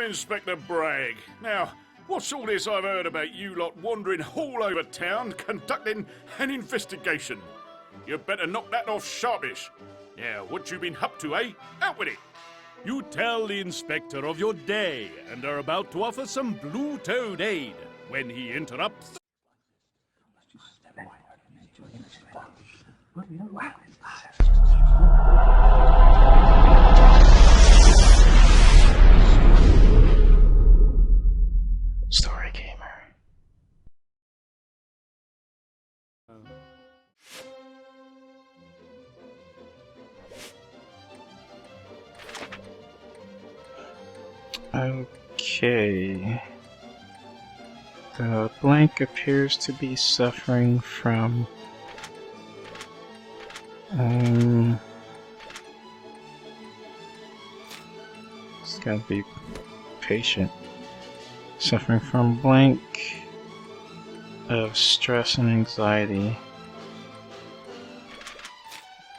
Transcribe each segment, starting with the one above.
I'm Inspector Bragg. Now, what's all this I've heard about you lot wandering all over town conducting an investigation? You better knock that off sharpish. Now, what you been up to, eh? Out with it! You tell the inspector of your day and are about to offer some blue-toed aid when he interrupts. Story gamer. Okay. The blank appears to be suffering from it's gotta be patient. Suffering from blank of stress and anxiety.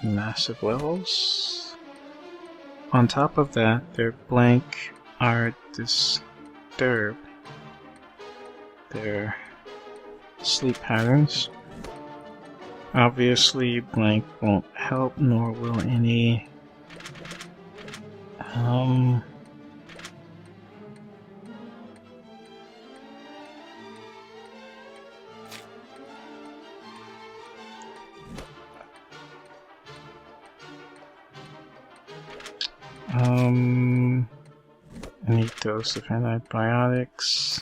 Massive levels. On top of that, their blank are disturbed. Their sleep patterns. Obviously, blank won't help, nor will any any dose of antibiotics.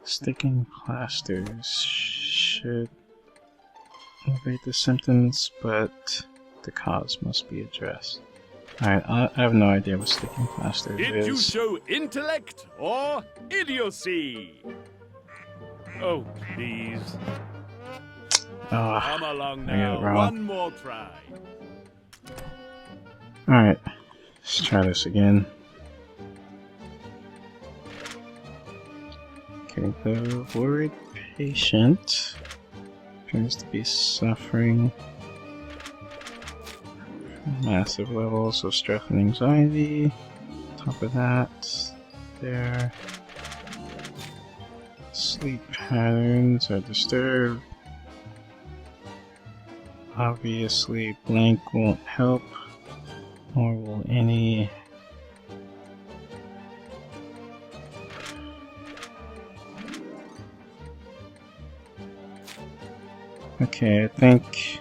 Sticking plasters should alleviate the symptoms, but the cause must be addressed. Alright, I have no idea what sticking plasters is. Did you show intellect or idiocy? Oh, please. Come along now. One more try. Alright, let's try this again. Okay, the worried patient appears to be suffering from massive levels of stress and anxiety. On top of that, their sleep patterns are disturbed. Obviously, blank won't help, nor will any Okay, I think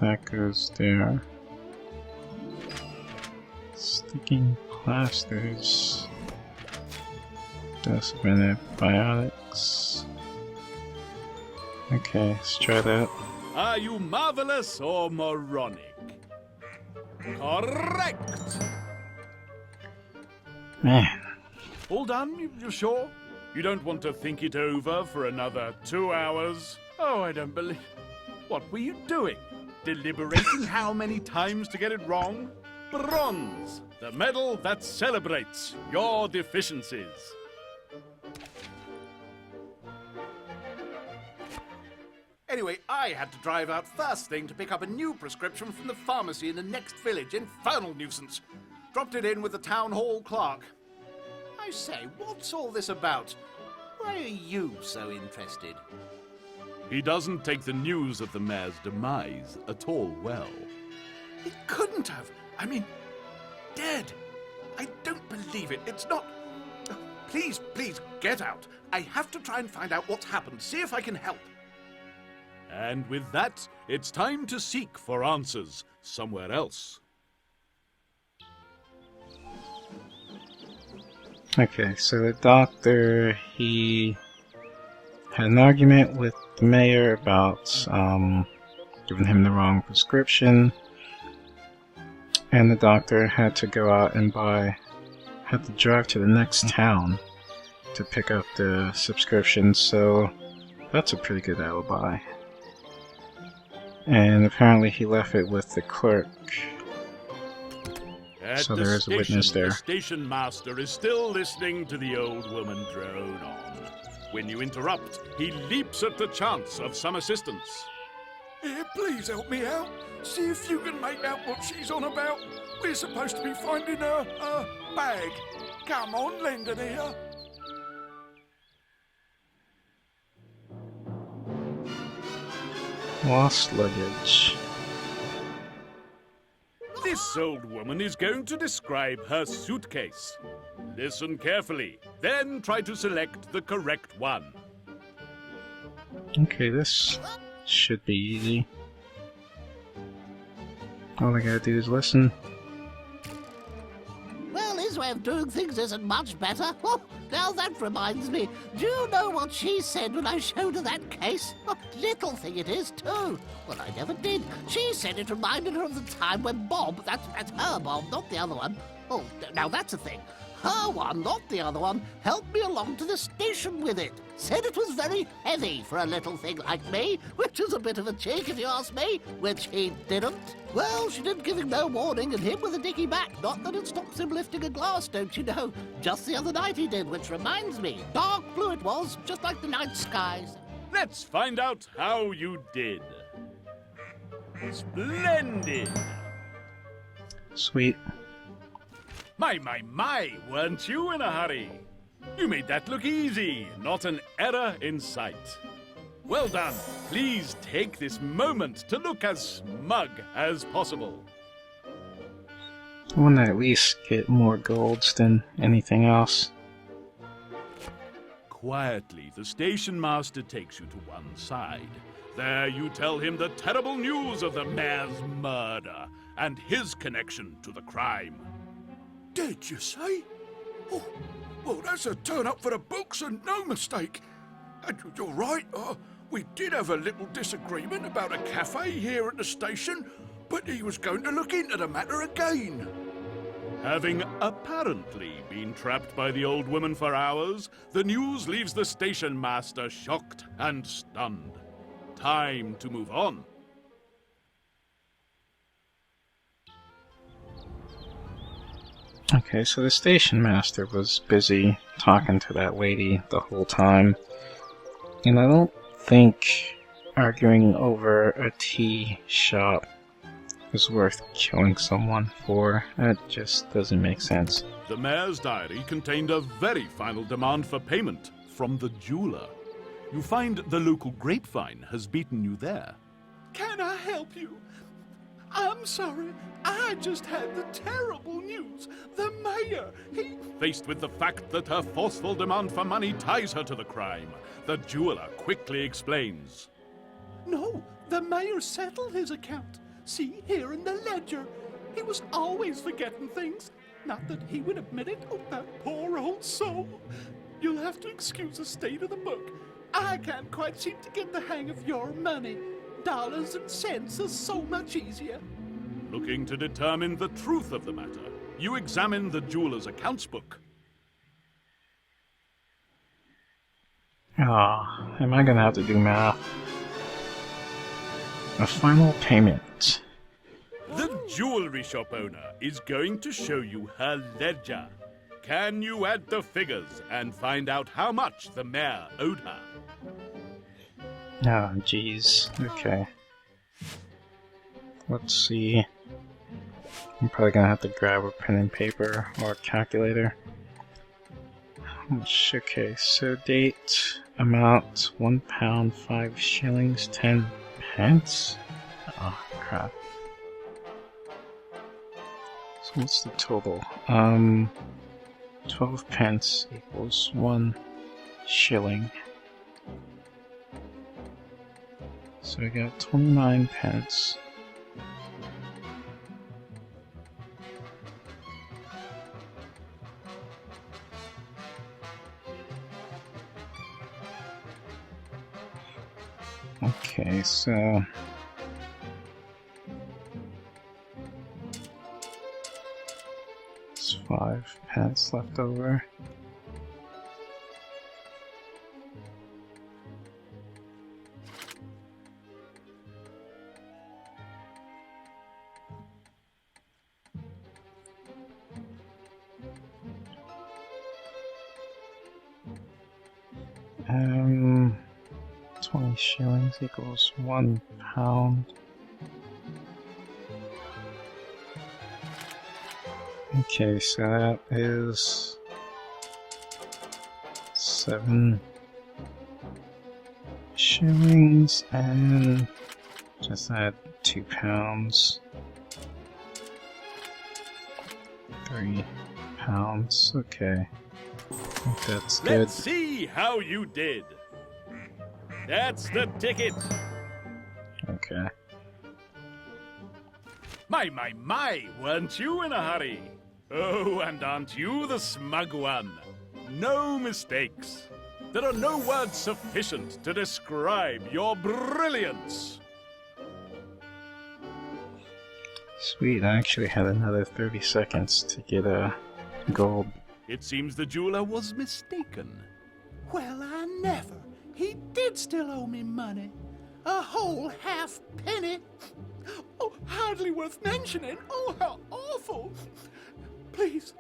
that goes there. Sticking plasters. Dose of antibiotics. Okay, let's try that. Are you marvelous or moronic? Correct! Man. All done? You sure? You don't want to think it over for another 2 hours? Oh, I don't believe... What were you doing? Deliberating how many times to get it wrong? Bronze, the medal that celebrates your deficiencies. Anyway, I had to drive out first thing to pick up a new prescription from the pharmacy in the next village. Infernal nuisance. Dropped it in with the town hall clerk. I say, what's all this about? Why are you so interested? He doesn't take the news of the mayor's demise at all well. He couldn't have. I mean, dead. I don't believe it. It's not... Please, please, get out. I have to try and find out what's happened. See if I can help. And with that, it's time to seek for answers somewhere else. Okay, so the doctor, he had an argument with the mayor about giving him the wrong prescription, and the doctor had to go out and had to drive to the next town to pick up the subscription, so that's a pretty good alibi. And apparently he left it with the clerk. So there is a witness there. The station master is still listening to the old woman drone on. When you interrupt, he leaps at the chance of some assistance. Please help me out. See if you can make out what she's on about. We're supposed to be finding a bag. Come on, lend an ear. Lost luggage. This old woman is going to describe her suitcase. Listen carefully, then try to select the correct one. Okay, this should be easy. All I gotta do is listen. Well, his way of doing things isn't much better. Oh, now that reminds me. Do you know what she said when I showed her that case? What little thing it is, too. Well, I never did. She said it reminded her of the time when Bob, that's her Bob, not the other one. Oh, now that's a thing. Her one, not the other one, helped me along to the station with it. Said it was very heavy for a little thing like me, which is a bit of a cheek if you ask me, which he didn't. Well, she didn't give him no warning and him with a dicky back. Not that it stops him lifting a glass, don't you know? Just the other night he did, which reminds me. Dark blue it was, just like the night skies. Let's find out how you did. Splendid! Sweet. My, weren't you in a hurry? You made that look easy, not an error in sight. Well done. Please take this moment to look as smug as possible. I want to at least get more golds than anything else. Quietly, the station master takes you to one side. There you tell him the terrible news of the mayor's murder and his connection to the crime. Did you say? Oh, well, that's a turn up for the books and no mistake. And you're right, we did have a little disagreement about a cafe here at the station, but he was going to look into the matter again. Having apparently been trapped by the old woman for hours, the news leaves the station master shocked and stunned. Time to move on. Okay, so the station master was busy talking to that lady the whole time. And I don't think arguing over a tea shop is worth killing someone for. That just doesn't make sense. The mayor's diary contained a very final demand for payment from the jeweler. You find the local grapevine has beaten you there. Can I help you? I'm sorry, I just had the terrible news. The mayor, he... Faced with the fact that her forceful demand for money ties her to the crime, the jeweler quickly explains. No, the mayor settled his account. See, here in the ledger. He was always forgetting things. Not that he would admit it. Oh, that poor old soul. You'll have to excuse the state of the book. I can't quite seem to get the hang of your money. Dollars and cents are so much easier. Looking to determine the truth of the matter, you examine the jeweler's accounts book. Ah, am I gonna have to do math? A final payment. The jewelry shop owner is going to show you her ledger. Can you add the figures and find out how much the mayor owed her? Oh, jeez. Okay. Let's see. I'm probably gonna have to grab a pen and paper or a calculator. Okay, so date, amount, £1, 5 shillings, 10 pence? Oh, crap. So what's the total? 12 pence equals 1 shilling. So I got 29 pence. Okay, so it's 5 pence left over. Um, 20 shillings equals £1. Okay, so that is 7 shillings and just add 2 pounds. 3 pounds, okay. I think that's good. Let's see how you did. That's the ticket. Okay. My, weren't you in a hurry? Oh, and aren't you the smug one? No mistakes. There are no words sufficient to describe your brilliance. Sweet, I actually had another 30 seconds to get a gold. It seems the jeweler was mistaken. Well, I never. He did still owe me money. A whole half penny. Oh, hardly worth mentioning. Oh, how awful. Please,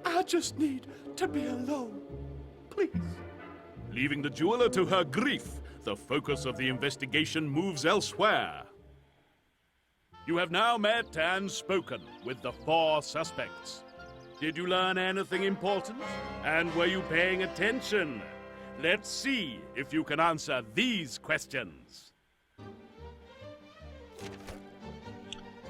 I just need to be alone. Please. Leaving the jeweler to her grief, the focus of the investigation moves elsewhere. You have now met and spoken with the 4 suspects. Did you learn anything important? And were you paying attention? Let's see if you can answer these questions.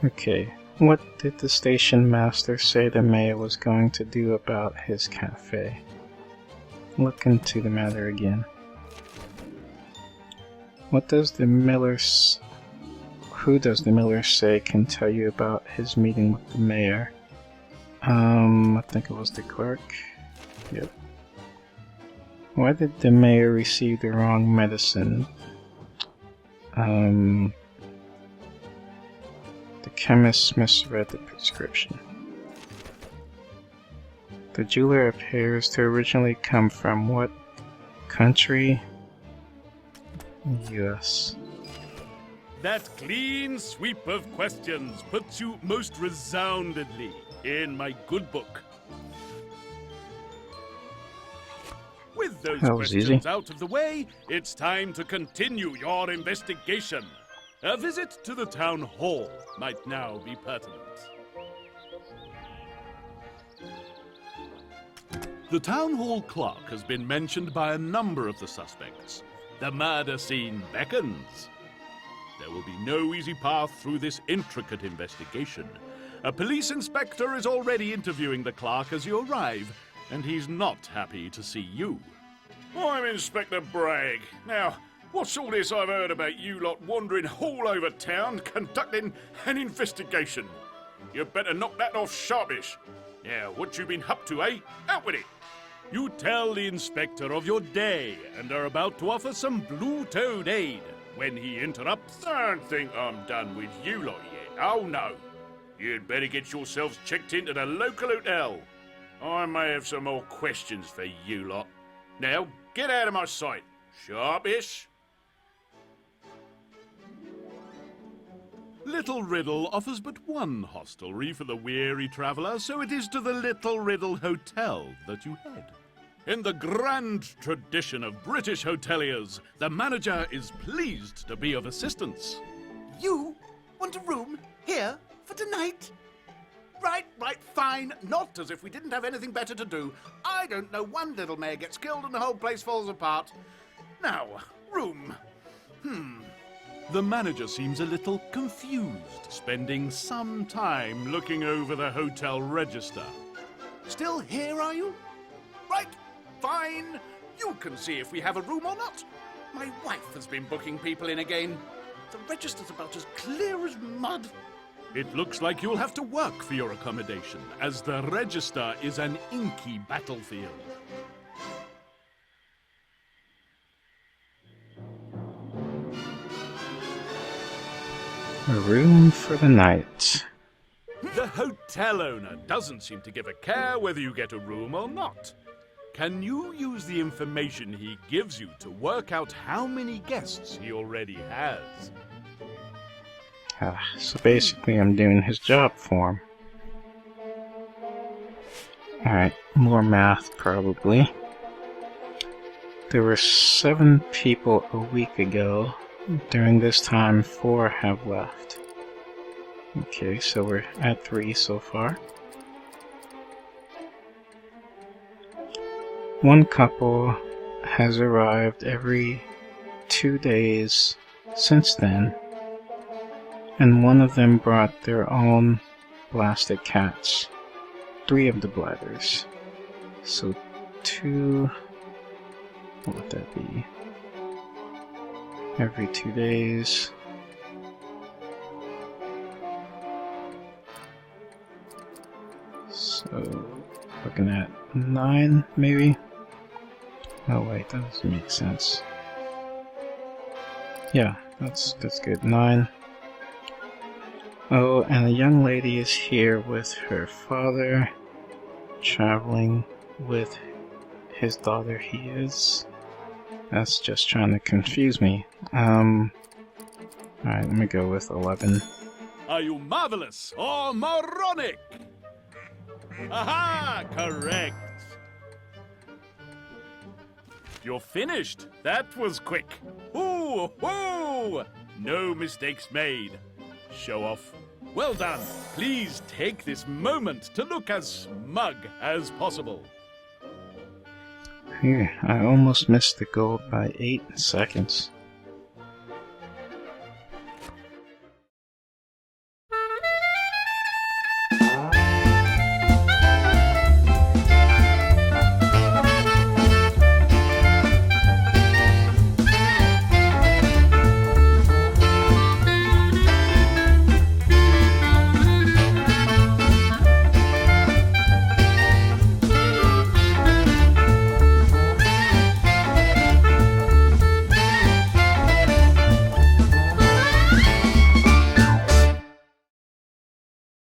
Okay, what did the station master say the mayor was going to do about his cafe? Look into the matter again. What does the miller who does the miller say can tell you about his meeting with the mayor? I think it was the clerk. Yep. Why did the mayor receive the wrong medicine? The chemist misread the prescription. The jeweler appears to originally come from what country? US. That clean sweep of questions puts you most resoundingly in my good book. With those That was questions easy. out of the way, it's time to continue your investigation. A visit to the town hall might now be pertinent. The town hall clerk has been mentioned by a number of the suspects. The murder scene beckons. There will be no easy path through this intricate investigation. A police inspector is already interviewing the clerk as you arrive, and he's not happy to see you. I'm Inspector Bragg. Now, what's all this I've heard about you lot wandering all over town conducting an investigation? You better knock that off sharpish. Now, what you been up to, eh? Out with it! You tell the inspector of your day and are about to offer some blue-toed aid when he interrupts. Don't think I'm done with you lot yet. Oh, no. You'd better get yourselves checked into the local hotel. I may have some more questions for you lot. Now, get out of my sight. Sharpish. Little Riddle offers but one hostelry for the weary traveller, so it is to the Little Riddle Hotel that you head. In the grand tradition of British hoteliers, the manager is pleased to be of assistance. You want a room here for tonight? Right, fine. Not as if we didn't have anything better to do. I don't know one little mayor gets killed and the whole place falls apart. Now, room. The manager seems a little confused, spending some time looking over the hotel register. Still here, are you? Right, fine. You can see if we have a room or not. My wife has been booking people in again. The register's about as clear as mud. It looks like you'll have to work for your accommodation, as the register is an inky battlefield. A room for the night. The hotel owner doesn't seem to give a care whether you get a room or not. Can you use the information he gives you to work out how many guests he already has? So basically I'm doing his job for him. Alright, more math probably. There were 7 people a week ago. During this time, 4 have left. Okay, so we're at 3 so far. One couple has arrived every 2 days since then, and one of them brought their own blasted cats. 3 of the bladders. So 2... what would that be? Every 2 days. So, looking at 9, maybe? Oh wait, that doesn't make sense. Yeah, that's good. 9. Oh, and a young lady is here with her father, traveling with his daughter. He is. That's just trying to confuse me. Alright, let me go with 11. Are you marvelous or moronic? Aha! Correct! You're finished. That was quick. Ooh, ooh! No mistakes made. Show off. Well done. Please take this moment to look as smug as possible. Here, I almost missed the goal by 8 seconds.